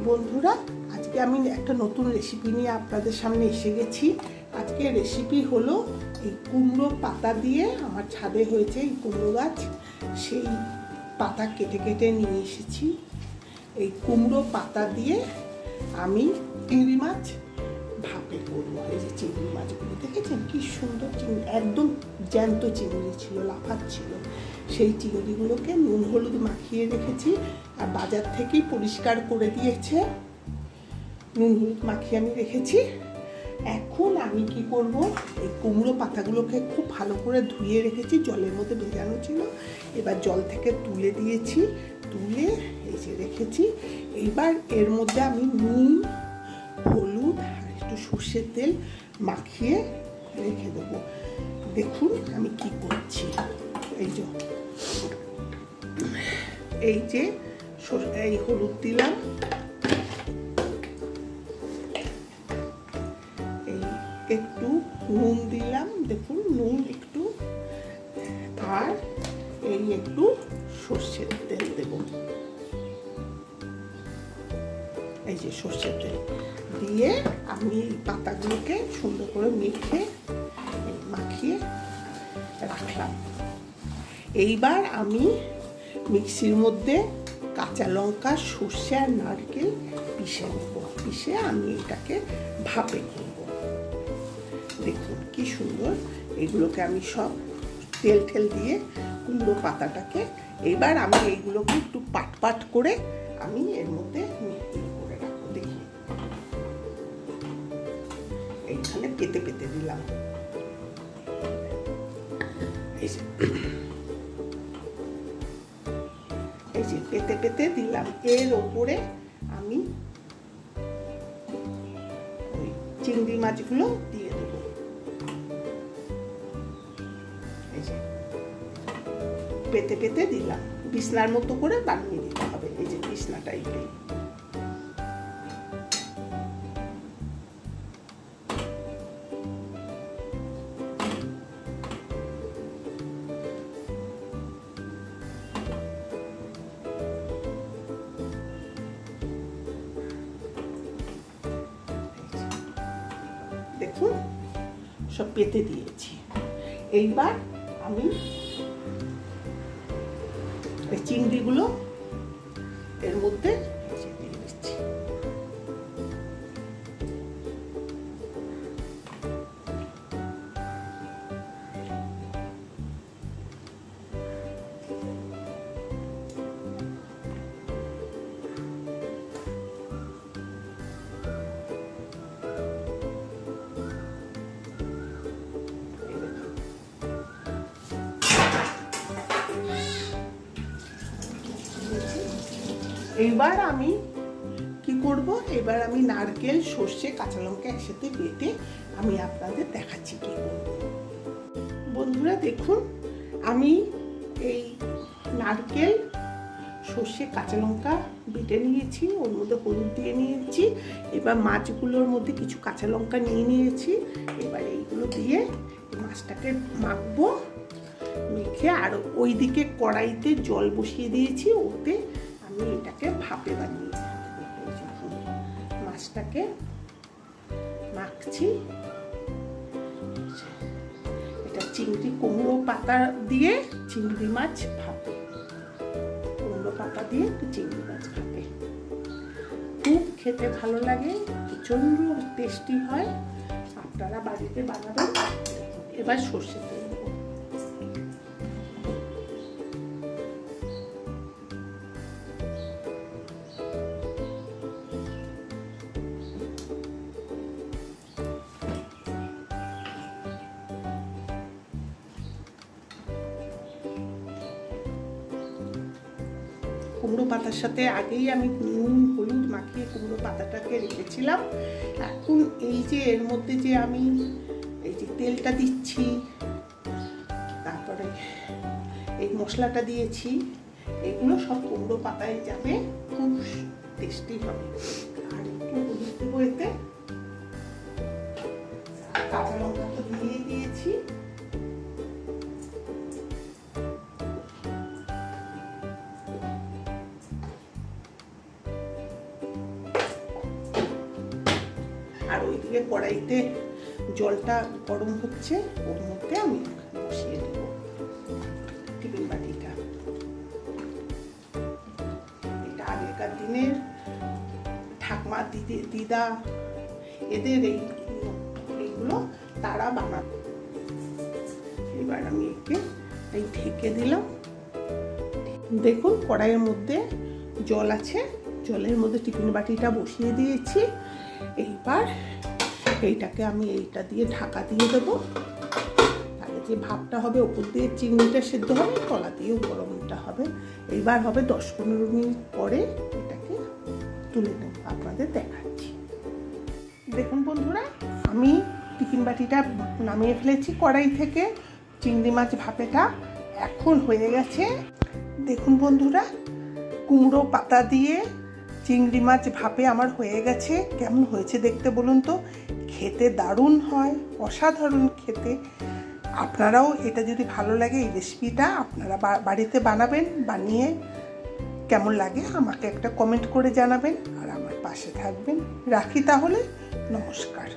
বন্ধুরা, আজকে আমি একটা নতুন রেসিপি নিয়ে আপনাদের সামনে এসে গেছি। আজকে রেসিপি হলো এই কুমড়ো পাতা দিয়ে, আমার ছাদে হয়েছে এই কুমড়ো গাছ, সেই পাতা কেটে কেটে নিয়ে এসেছি। এই কুমড়ো পাতা দিয়ে আমি চিংড়ি মাছ ভাপে করবো। এই যে চিংড়ি মাছগুলো দেখেছেন কি সুন্দর চিংড়ি, একদম জ্যান্ত চিংড়ি ছিল, লাফাচ্ছিল। সেই চিংড়িগুলোকে নুন হলুদ মাখিয়ে রেখেছি, আর বাজার থেকেই পরিষ্কার করে দিয়েছে, নুন হলুদ মাখিয়ে আমি রেখেছি। এখন আমি কি করব, এই কুমড়ো পাতাগুলোকে খুব ভালো করে ধুয়ে রেখেছি, জলের মধ্যে ভেজানো ছিল, এবার জল থেকে তুলে দিয়েছি, তুলে এই যে রেখেছি। এবার এর মধ্যে আমি নুন হলুদ আর একটু সর্ষের তেল মাখিয়ে রেখে দেবো। দেখুন আমি কি করছি। এই যে এই হলুদ দিলাম, এই একটু নুন দিলাম, দেখুন নুন একটু, আর এই একটু সর্ষের তেল দেব, এই যে সর্ষের তেল দিয়ে আমি এই পাতাগুলোকে সুন্দর করে মাখিয়ে রাখলাম। এইবার আমি মিক্সির মধ্যে কাঁচা লঙ্কা, সর্ষে আর নারকেল পিষে নেব, পিষে আমি এটাকে ভাপে করব। দেখুন কি সুন্দর, এগুলোকে আমি সব তেল ঠেল দিয়ে কুমড়ো পাতাটাকে, এবার আমি এইগুলোকে একটু পাট পাট করে আমি এর মধ্যে করে রাখবো। দেখি এইখানে পেতে পেতে দিলাম, এই যে পেতে পেতে দিলাম। এর ওপরে আমি ওই চিংড়ি মাছগুলো দিয়ে দেব, এই যে পেতে পেতে দিলাম। বিছনার মতো করে বানিয়ে দিতে হবে, এই যে বিছনা টাইপের। দেখুন সব পেতে দিয়েছি। এইবার আমি এই চিংড়িগুলো এর মধ্যে দিয়ে দিচ্ছি। এইবার আমি কি করব, এবার আমি নারকেল, সর্ষে, কাঁচা লঙ্কা একসাথে বেটে আমি আপনাদের দেখাচ্ছি কি করব। বন্ধুরা দেখুন, আমি এই নারকেল, সর্ষে, কাঁচা লঙ্কা বেটে নিয়েছি, ওর মধ্যে হলুদ দিয়ে নিয়েছি। এবার মাছগুলোর মধ্যে কিছু কাঁচা লঙ্কা নিয়ে নিয়েছি। এবার এইগুলো দিয়ে মাছটাকে মাখবো, মেখে আর ওইদিকে কড়াইতে জল বসিয়ে দিয়েছি, ওতে আমি এটাকে ভাপে বানিয়ে মাছটাকে মাখছি। এটা চিংড়ি কুমড়ো পাতা দিয়ে চিংড়ি মাছ ভাপে, কুমড়ো পাতা দিয়ে চিংড়ি মাছ ভাপে খুব খেতে ভালো লাগে, প্রচন্ড টেস্টি হয়। আপনারা বাড়িতে বানাবেন। এবার সর্ষে তেল দেবো, কুমড়ো পাতার সাথে আগেই আমি নুন হলুদ মাখিয়ে কুমড়ো পাতাটাকে রেখেছিলাম। এখন এই যে এর মধ্যে যে আমি এই যে তেলটা দিচ্ছি, তারপরে এই মশলাটা দিয়েছি, এগুলো সব কুমড়ো পাতায় যাবে, খুব টেস্টি হবে। আর একটু হলুদ দেবো এতে, কাঁচা লঙ্কা তো দিয়ে দিয়েছি। আর ওইদিকে কড়াইতে জলটা গরম হচ্ছে, ওর মধ্যে আমি বসিয়ে দেব টিফিন বাটিটা। এটা আগেকার দিনের ঠাকমা দিদা এদের এইগুলো তারা বানাতো। এবার আমি একে এই ঢেকে দিলাম। দেখুন কড়াইয়ের মধ্যে জল আছে, জলের মধ্যে টিফিন বাটিটা বসিয়ে দিয়েছি। এইবার এইটাকে আমি এইটা দিয়ে ঢাকা দিয়ে দেবো। তাহলে যে ভাপটা হবে ওপর দিয়ে চিংড়িটা সেদ্ধ হবে, তলা দিয়েও গরমটা হবে। এইবার হবে 10-15 মিনিট পরে এটাকে তুলে নেব, আপনাদের দেখাচ্ছি। দেখুন বন্ধুরা, আমি টিফিন বাটিটা নামিয়ে ফেলেছি কড়াই থেকে। চিংড়ি মাছ ভাপেটা এখন হয়ে গেছে। দেখুন বন্ধুরা, কুমড়ো পাতা দিয়ে চিংড়ি মাছ ভাপে আমার হয়ে গেছে। কেমন হয়েছে দেখতে বলুন তো? খেতে দারুণ হয়, অসাধারণ খেতে। আপনারাও এটা যদি ভালো লাগে এই রেসিপিটা আপনারা বাড়িতে বানাবেন, বানিয়ে কেমন লাগে আমাকে একটা কমেন্ট করে জানাবেন আর আমার পাশে থাকবেন। রাখি তাহলে, নমস্কার।